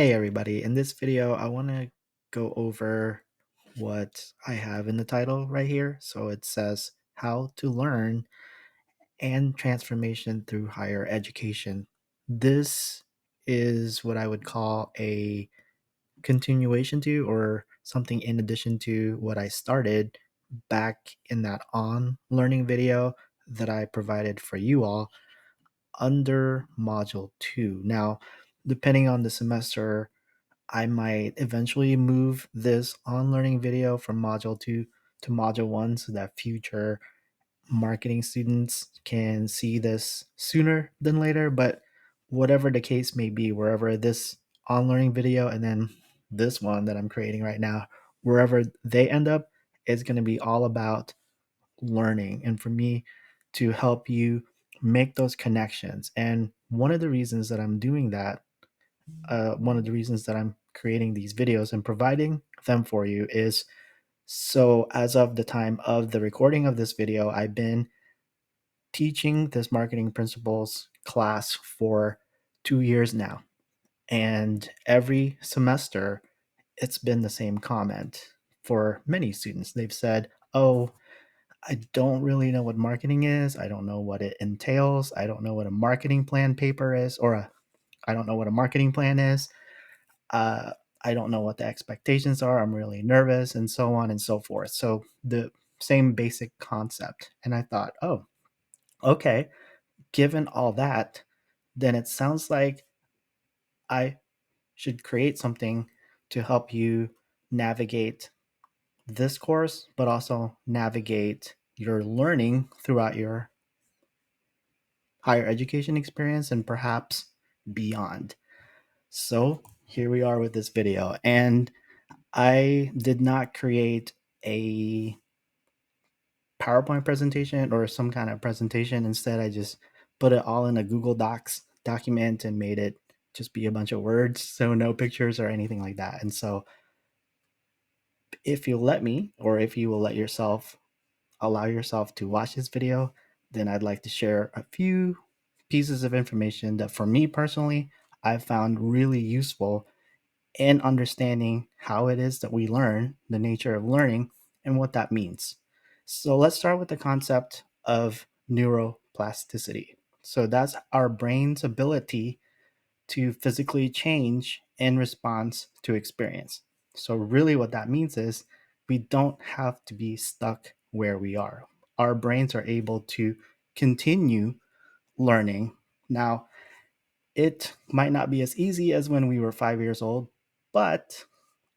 Hey everybody, in this video I want to go over what I have in the title right here. So it says how to learn and transformation through higher education. This is what I would call a continuation to or something in addition to what I started back in that on learning video that I provided for you all under module 2. Now, depending on the semester, I might eventually move this on learning video from module 2 to module 1 so that future marketing students can see this sooner than later. But whatever the case may be, wherever this on learning video and then this one that I'm creating right now, wherever they end up, it's going to be all about learning and for me to help you make those connections. And one of the reasons that I'm doing that, one of the reasons that I'm creating these videos and providing them for you is so as of the time of the recording of this video, I've been teaching this marketing principles class for 2 years now. And every semester, it's been the same comment for many students. They've said, oh, I don't really know what marketing is. I don't know what it entails. I don't know what a marketing plan paper is, I don't know what a marketing plan is. uh, I don't know what the expectations are. I'm really nervous, and so on and so forth. So the same basic concept. And I thought, oh, okay, given all that, then it sounds like I should create something to help you navigate this course, but also navigate your learning throughout your higher education experience and perhaps beyond. So here we are with this video. And I did not create a PowerPoint presentation or some kind of presentation. Instead, I just put it all in a Google Docs document and made it just be a bunch of words. So no pictures or anything like that. And so if you let me, or if you will let yourself allow yourself to watch this video, then I'd like to share a few pieces of information that for me personally, I found really useful in understanding how it is that we learn, the nature of learning, and what that means. So let's start with the concept of neuroplasticity. So that's our brain's ability to physically change in response to experience. So, really, what that means is we don't have to be stuck where we are. Our brains are able to continue learning. Now, it might not be as easy as when we were 5 years old, but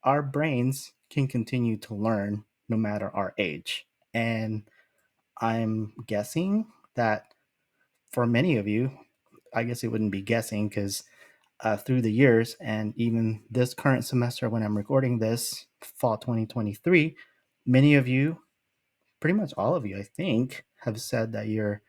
our brains can continue to learn no matter our age. And I'm guessing that for many of you, I guess it wouldn't be guessing because through the years and even this current semester when I'm recording this, fall 2023, many of you, pretty much all of you, I think, have said that you're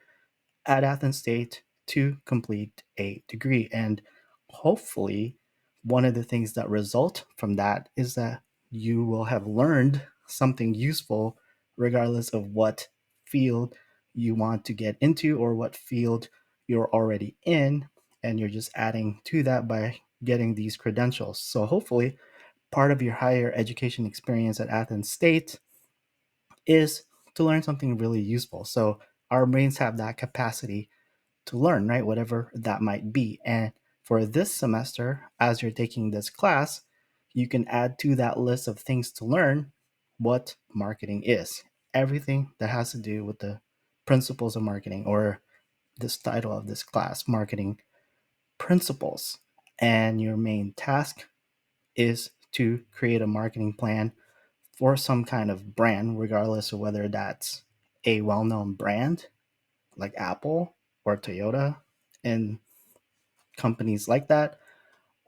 at Athens State to complete a degree. And hopefully, one of the things that result from that is that you will have learned something useful, regardless of what field you want to get into or what field you're already in. And you're just adding to that by getting these credentials. So, hopefully, part of your higher education experience at Athens State is to learn something really useful. So, our brains have that capacity to learn, right? Whatever that might be. And for this semester, as you're taking this class, you can add to that list of things to learn what marketing is. Everything that has to do with the principles of marketing, or this title of this class, marketing principles. And your main task is to create a marketing plan for some kind of brand, regardless of whether that's a well known brand like Apple or Toyota and companies like that,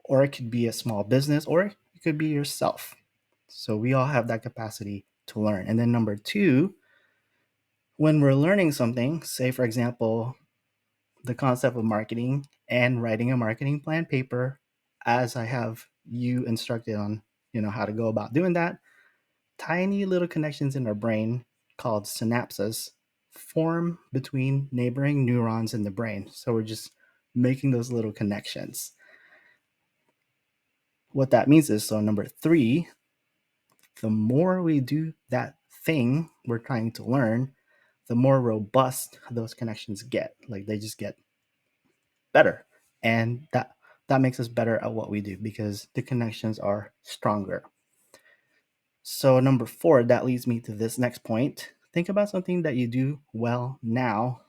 or it could be a small business, or it could be yourself. So we all have that capacity to learn. And then number two, when we're learning something, say for example, the concept of marketing and writing a marketing plan paper, as I have you instructed on, how to go about doing that, tiny little connections in our brain called synapses form between neighboring neurons in the brain. So we're just making those little connections. what that means is, so number 3, the more we do that thing we're trying to learn, the more robust those connections get. Like they just get better. And that makes us better at what we do because the connections are stronger. So number 4, that leads me to this next point. Think about something that you do well now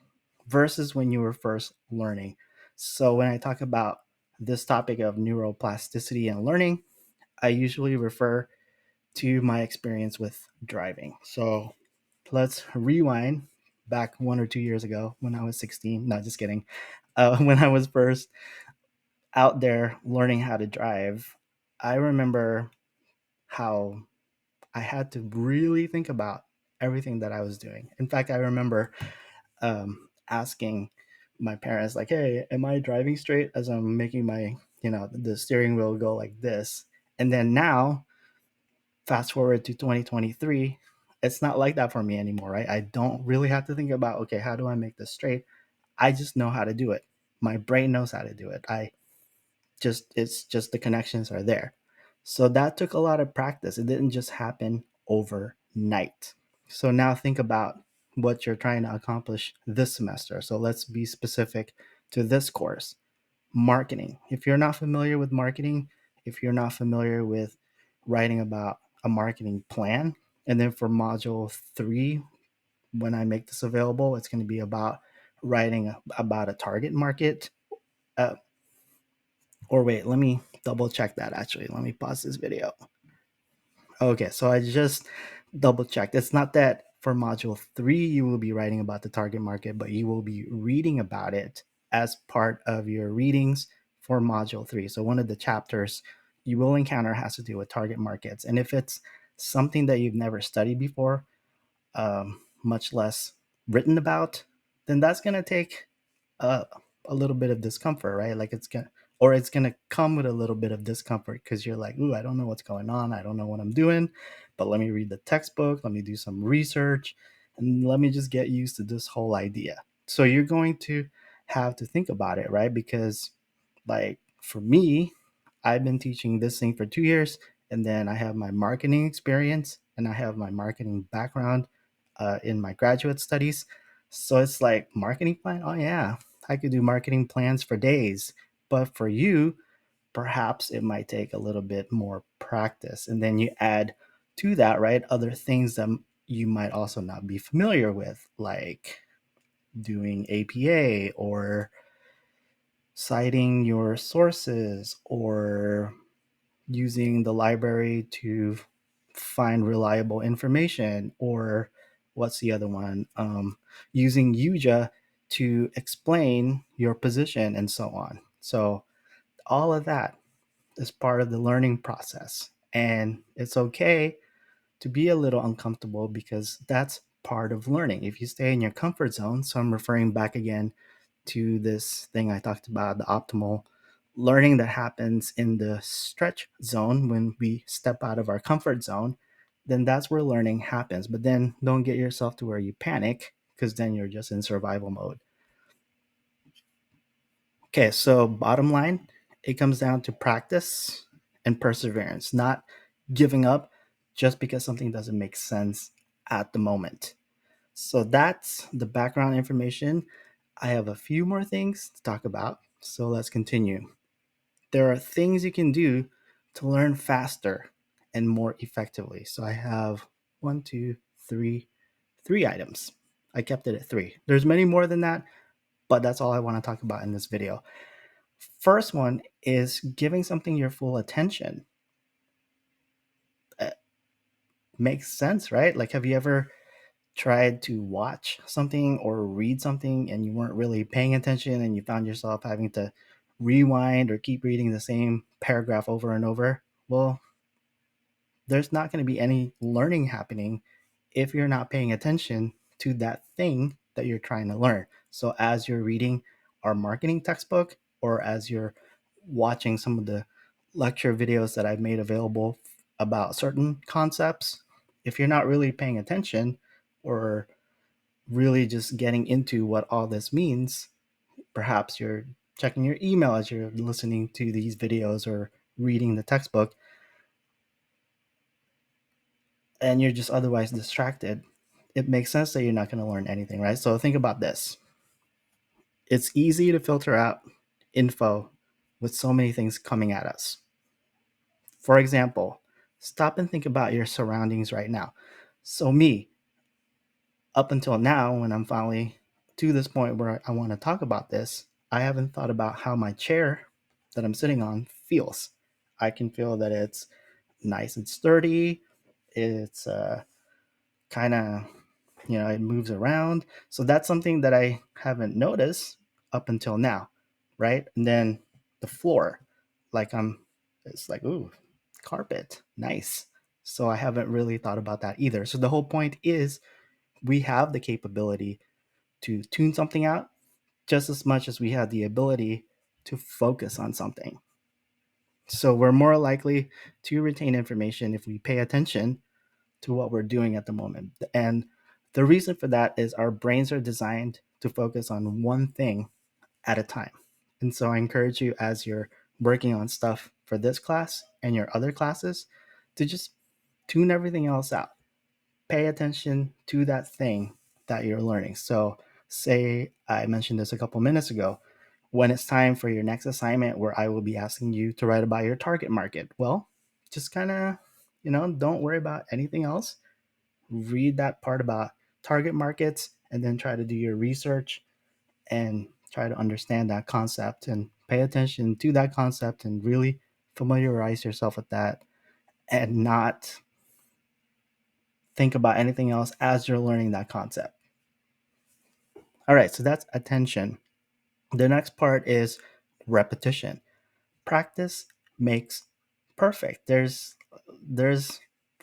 versus when you were first learning. So when I talk about this topic of neuroplasticity and learning, I usually refer to my experience with driving. So let's rewind back 1 or 2 years ago when I was 16. No, just kidding. When I was first out there learning how to drive, I remember how I had to really think about everything that I was doing. In fact, I remember asking my parents, like, "Hey, am I driving straight as I'm making my, the steering wheel go like this?" And then now, fast forward to 2023, it's not like that for me anymore, right? I don't really have to think about, okay, how do I make this straight? I just know how to do it. My brain knows how to do it. It's just the connections are there. So that took a lot of practice. It didn't just happen overnight. So now think about what you're trying to accomplish this semester. So let's be specific to this course. Marketing. If you're not familiar with marketing, if you're not familiar with writing about a marketing plan, and then for module 3, when I make this available, it's going to be about writing about a target market. Uh, or wait, let me double check that actually. Let me pause this video. Okay, so I just double checked. It's not that for module 3 you will be writing about the target market, but you will be reading about it as part of your readings for module 3. So one of the chapters you will encounter has to do with target markets. And if it's something that you've never studied before, much less written about, then that's going to take a, a little bit of discomfort, right? Like it's gonna come with a little bit of discomfort because you're like, ooh, I don't know what's going on. I don't know what I'm doing, but let me read the textbook. Let me do some research, and let me just get used to this whole idea. So you're going to have to think about it, right? Because, like for me, I've been teaching this thing for 2 years, and then I have my marketing experience, and I have my marketing background in my graduate studies. So it's like marketing plan. Oh yeah, I could do marketing plans for days. But for you, perhaps it might take a little bit more practice. And then you add to that, right, other things that you might also not be familiar with, like doing APA or citing your sources or using the library to find reliable information, or what's the other one, using yuja to explain your position and so on. So all of that is part of the learning process, and it's okay to be a little uncomfortable because that's part of learning. If you stay in your comfort zone, so I'm referring back again to this thing I talked about, the optimal learning that happens in the stretch zone when we step out of our comfort zone, then that's where learning happens. But then don't get yourself to where you panic because then you're just in survival mode. Okay, so bottom line, it comes down to practice and perseverance, not giving up just because something doesn't make sense at the moment. So that's the background information. I have a few more things to talk about, so let's continue. There are things you can do to learn faster and more effectively. So I have one, two, three items. I kept it at 3. There's many more than that, but that's all I want to talk about in this video. First one is giving something your full attention. Makes sense, right? Like, have you ever tried to watch something or read something and you weren't really paying attention and you found yourself having to rewind or keep reading the same paragraph over and over? Well, there's not going to be any learning happening if you're not paying attention to that thing that you're trying to learn. So, as you're reading our marketing textbook or as you're watching some of the lecture videos that I've made available about certain concepts, if you're not really paying attention or really just getting into what all this means, perhaps you're checking your email as you're listening to these videos or reading the textbook and you're just otherwise distracted, it makes sense that you're not going to learn anything, right? So think about this. It's easy to filter out info with so many things coming at us. For example, stop and think about your surroundings right now. So, me, up until now, when I'm finally to this point where I want to talk about this, I haven't thought about how my chair that I'm sitting on feels. I can feel that it's nice and sturdy. It's kind of, it moves around. So that's something that I haven't noticed up until now, right? And then the floor, like it's like, ooh, carpet, nice. So I haven't really thought about that either. So the whole point is we have the capability to tune something out just as much as we have the ability to focus on something. So we're more likely to retain information if we pay attention to what we're doing at the moment. And the reason for that is our brains are designed to focus on one thing at a time. And so I encourage you, as you're working on stuff for this class and your other classes, to just tune everything else out. Pay attention to that thing that you're learning. So, say I mentioned this a couple minutes ago, when it's time for your next assignment where I will be asking you to write about your target market, well, just kind of, don't worry about anything else. Read that part about target markets and then try to do your research and try to understand that concept and pay attention to that concept and really familiarize yourself with that and not think about anything else as you're learning that concept. All right, so that's attention. The next part is repetition. Practice makes perfect. There's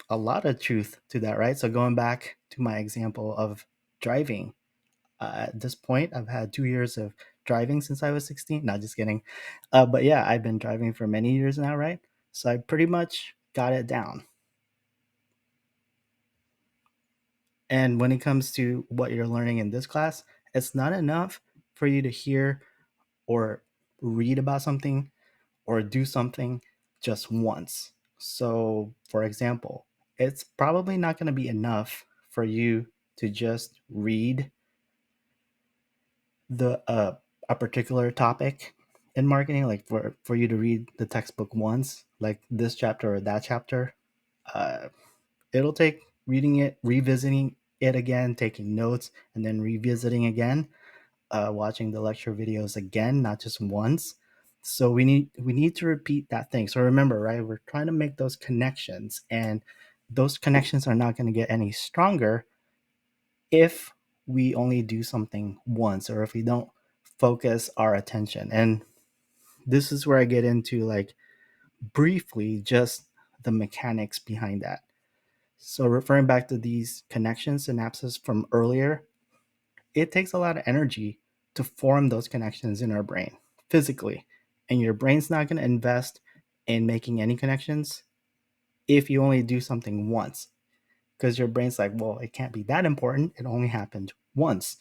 a lot of truth to that, right? So going back to my example of driving, at this point, I've had 2 years of driving since I was 16. Not just kidding. But yeah, I've been driving for many years now, right? So I pretty much got it down. And when it comes to what you're learning in this class, it's not enough for you to hear or read about something or do something just once. So, for example, it's probably not going to be enough for you to just read the a particular topic in marketing, like for you to read the textbook once, like this chapter or that chapter. uh, it'll take reading it, revisiting it again, taking notes, and then revisiting again, watching the lecture videos again, not just once. So we need to repeat that thing. So remember, right, we're trying to make those connections, and those connections are not going to get any stronger if we only do something once, or if we don't focus our attention. And this is where I get into, like, briefly, just the mechanics behind that. So referring back to these connections, synapses from earlier, it takes a lot of energy to form those connections in our brain physically. And your brain's not going to invest in making any connections if you only do something once, because your brain's like, well, it can't be that important. It only happened once.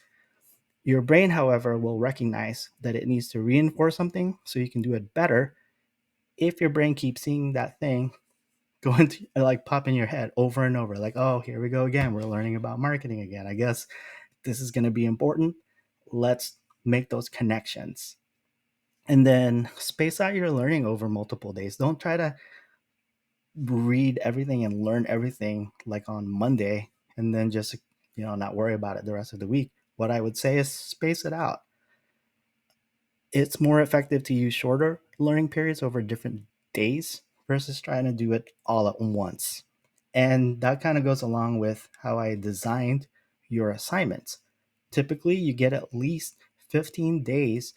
Your brain, however, will recognize that it needs to reinforce something so you can do it better if your brain keeps seeing that thing going to, like, pop in your head over and over, like, oh, here we go again. We're learning about marketing again. I guess this is going to be important. Let's make those connections. And then space out your learning over multiple days. Don't try to read everything and learn everything like on Monday and then just, not worry about it the rest of the week. What I would say is space it out. It's more effective to use shorter learning periods over different days versus trying to do it all at once. And that kind of goes along with how I designed your assignments. Typically, you get at least 15 days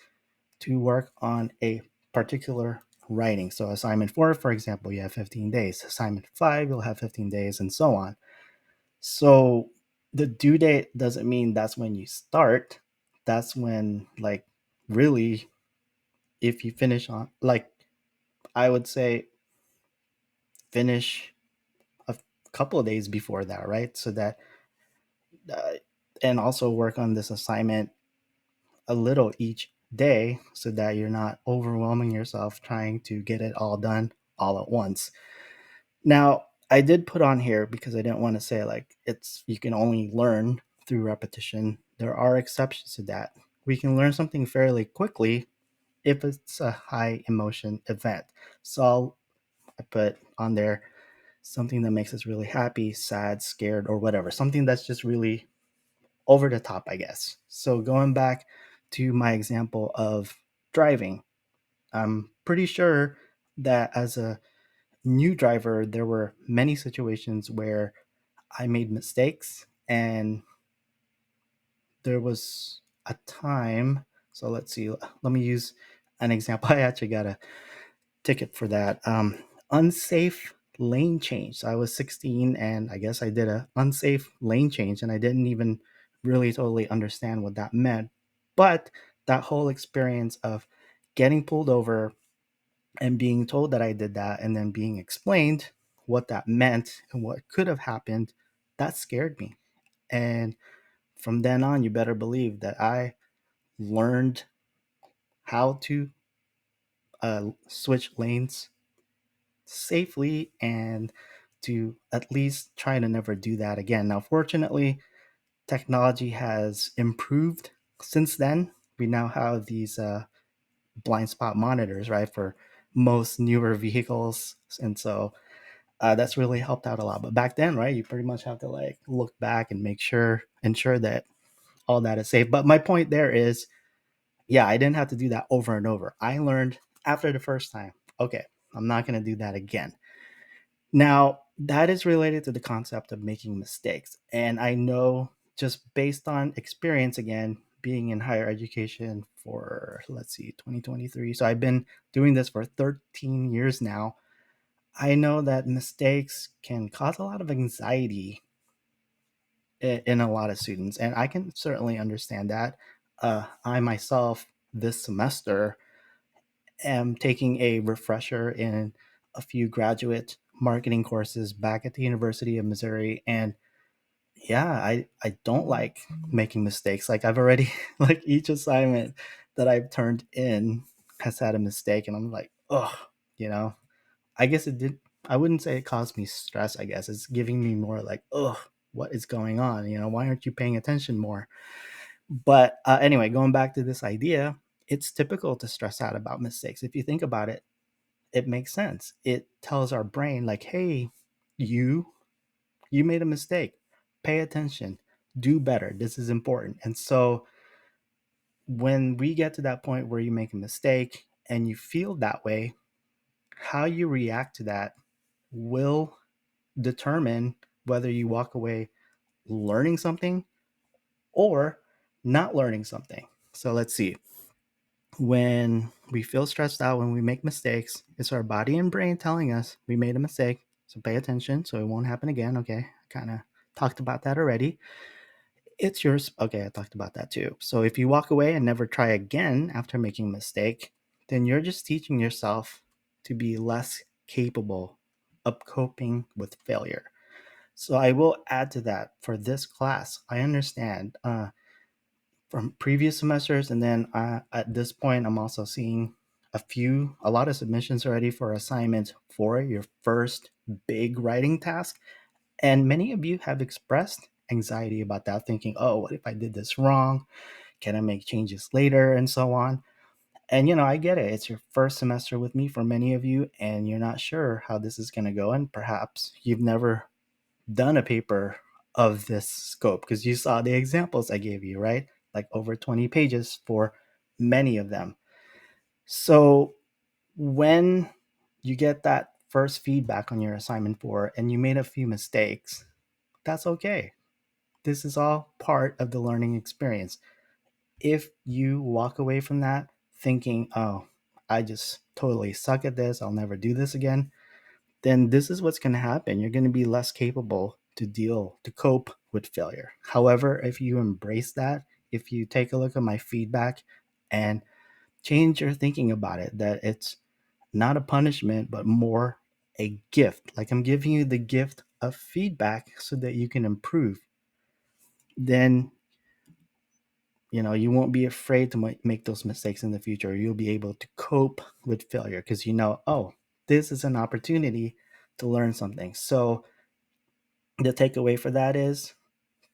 to work on a particular writing. So, assignment 4, for example, you have 15 days. Assignment 5, you'll have 15 days, and so on. So, the due date doesn't mean that's when you start. That's when, like, really, if you finish on, like, I would say finish a couple of days before that, right? So that, uh, and also work on this assignment a little each day so that you're not overwhelming yourself trying to get it all done all at once. Now, I did put on here because I didn't want to say like it's you can only learn through repetition. There are exceptions to that. We can learn something fairly quickly if it's a high emotion event. So I put on there something that makes us really happy, sad, scared, or whatever. Something that's just really over the top, I guess. So going back to my example of driving, I'm pretty sure that as a new driver, there were many situations where I made mistakes, and there was a time. So let's see. Let me use an example. I actually got a ticket for that. Unsafe lane change. So I was 16, and I guess I did a unsafe lane change, and I didn't even really totally understand what that meant. But that whole experience of getting pulled over and being told that I did that, and then being explained what that meant and what could have happened, that scared me. And from then on, you better believe that I learned how to switch lanes safely and to at least try to never do that again. Now, fortunately, technology has improved since then. We now have these blind spot monitors, right, for most newer vehicles. And so that's really helped out a lot. But back then, right, you pretty much have to like look back and ensure that all that is safe. But my point there is, yeah, I didn't have to do that over and over. I learned after the first time, okay, I'm not going to do that again. Now, that is related to the concept of making mistakes. And I know just based on experience, again, being in higher education for, let's see, 2023. So I've been doing this for 13 years now. I know that mistakes can cause a lot of anxiety in a lot of students. And I can certainly understand that. I myself, this semester, am taking a refresher in a few graduate marketing courses back at the University of Missouri. And yeah, I don't like making mistakes. Like I've already like each assignment that I've turned in has had a mistake, and I'm like, oh, you know, I guess it did. I wouldn't say it caused me stress. I guess it's giving me more like, oh, what is going on? You know, why aren't you paying attention more? But anyway, going back to this idea, it's typical to stress out about mistakes. If you think about it, it makes sense. It tells our brain like, hey, you you made a mistake. Pay attention. Do better. This is important. And so when we get to that point where you make a mistake and you feel that way, how you react to that will determine whether you walk away learning something or not learning something. So let's see. When we feel stressed out, when we make mistakes, it's our body and brain telling us we made a mistake. So pay attention so it won't happen again. Okay. I kind of talked about that already. It's yours. Okay. I talked about that too. So if you walk away and never try again after making a mistake, then you're just teaching yourself to be less capable of coping with failure. So I will add to that for this class. I understand from previous semesters, and then at this point, I'm also seeing a lot of submissions already for assignments for your first big writing task. And many of you have expressed anxiety about that, thinking, oh, what if I did this wrong? Can I make changes later? And so on. And, I get it. It's your first semester with me for many of you, and you're not sure how this is going to go. And perhaps you've never done a paper of this scope because you saw the examples I gave you, right? Like over 20 pages for many of them. So when you get that first feedback on your assignment for and you made a few mistakes, that's okay. This is all part of the learning experience. If you walk away from that thinking, oh, I just totally suck at this, I'll never do this again, then this is what's going to happen. You're going to be less capable to cope with failure. However, if you embrace that, if you take a look at my feedback and change your thinking about it, that it's not a punishment, but more a gift, like I'm giving you the gift of feedback so that you can improve, then you won't be afraid to make those mistakes in the future. You'll be able to cope with failure because oh, this is an opportunity to learn something. So the takeaway for that is,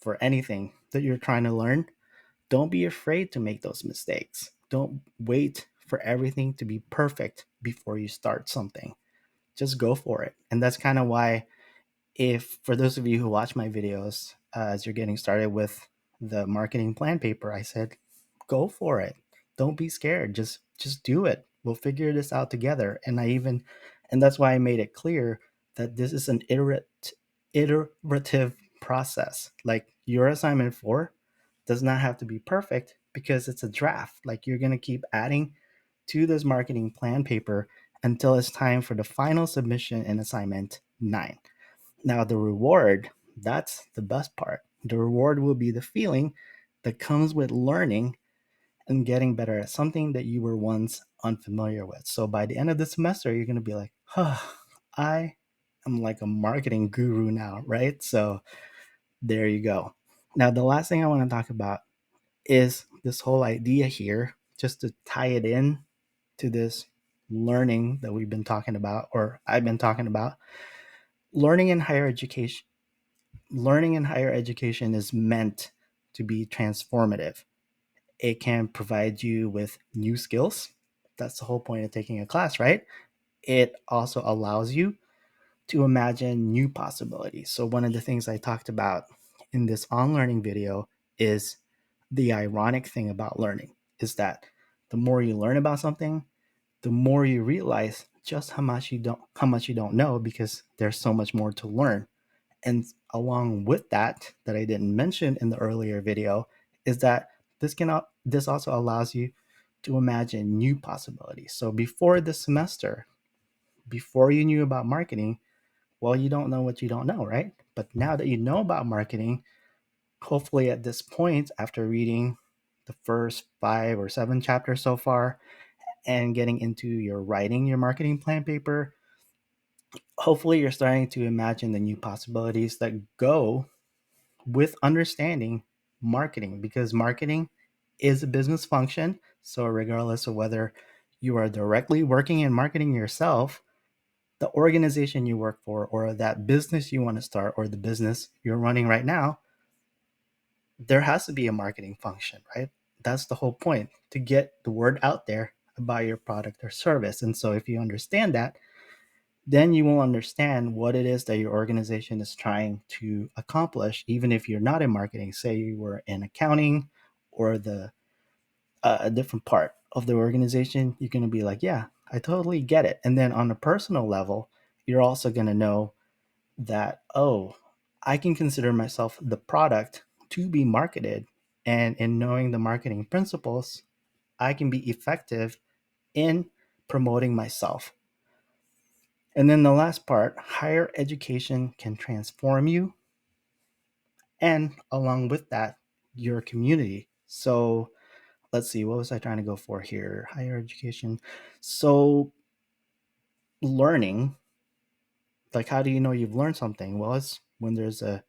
for anything that you're trying to learn, don't be afraid to make those mistakes. Don't wait for everything to be perfect before you start something. Just go for it. And that's kind of why, if for those of you who watch my videos, as you're getting started with the marketing plan paper, I said, go for it. Don't be scared. Just do it. We'll figure this out together. And that's why I made it clear that this is an iterative process. Like, your assignment 4 does not have to be perfect because it's a draft. Like, you're going to keep adding to this marketing plan paper until it's time for the final submission in assignment 9. Now, the reward, that's the best part. The reward will be the feeling that comes with learning and getting better at something that you were once unfamiliar with. So by the end of the semester, you're going to be like, I am like a marketing guru now, right? So there you go. Now, the last thing I want to talk about is this whole idea here, just to tie it in to this learning that we've been talking about, or I've been talking about. Learning in higher education learning in higher education is meant to be transformative. It can provide you with new skills. That's the whole point of taking a class, right? It also allows you to imagine new possibilities. So, one of the things I talked about in this on learning video is the ironic thing about learning is that the more you learn about something, the more you realize just how much you don't know, because there's so much more to learn. And along with that I didn't mention in the earlier video, is that this also allows you to imagine new possibilities. So before this semester, before you knew about marketing, well, you don't know what you don't know, right? But now that you know about marketing, hopefully at this point, after reading the first 5 or 7 chapters so far and getting into your writing your marketing plan paper, hopefully you're starting to imagine the new possibilities that go with understanding marketing, because marketing is a business function. So, regardless of whether you are directly working in marketing yourself, the organization you work for, or that business you want to start, or the business you're running right now, there has to be a marketing function, right? That's the whole point, to get the word out there about your product or service. And so, if you understand that, then you will understand what it is that your organization is trying to accomplish, even if you're not in marketing. Say you were in accounting or the a different part of the organization, you're going to be like, yeah, I totally get it. And then on a personal level, you're also going to know that, oh, I can consider myself the product to be marketed. And in knowing the marketing principles, I can be effective in promoting myself. And then the last part, higher education can transform you, and along with that, your community. So let's see, what was I trying to go for here? Higher education. So learning, like, how do you know you've learned something? Well, it's when there's a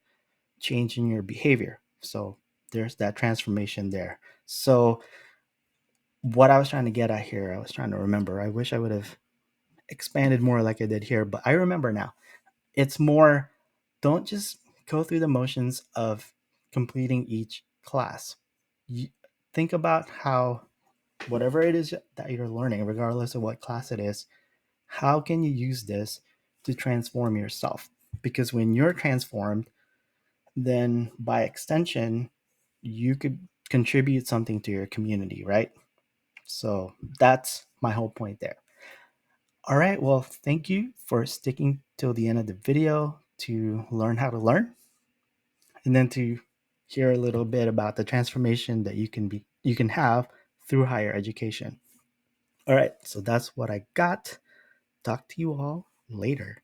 change in your behavior. So there's that transformation there. So what I was trying to get at here, I was trying to remember. I wish I would have expanded more like I did here, but I remember now. It's more, don't just go through the motions of completing each class. You think about how, whatever it is that you're learning, regardless of what class it is, how can you use this to transform yourself? Because when you're transformed, then by extension, you could contribute something to your community, right? So that's my whole point there. All right, well, thank you for sticking till the end of the video to learn how to learn, and then to hear a little bit about the transformation that you can have through higher education. All right, so that's what I got. Talk to you all later.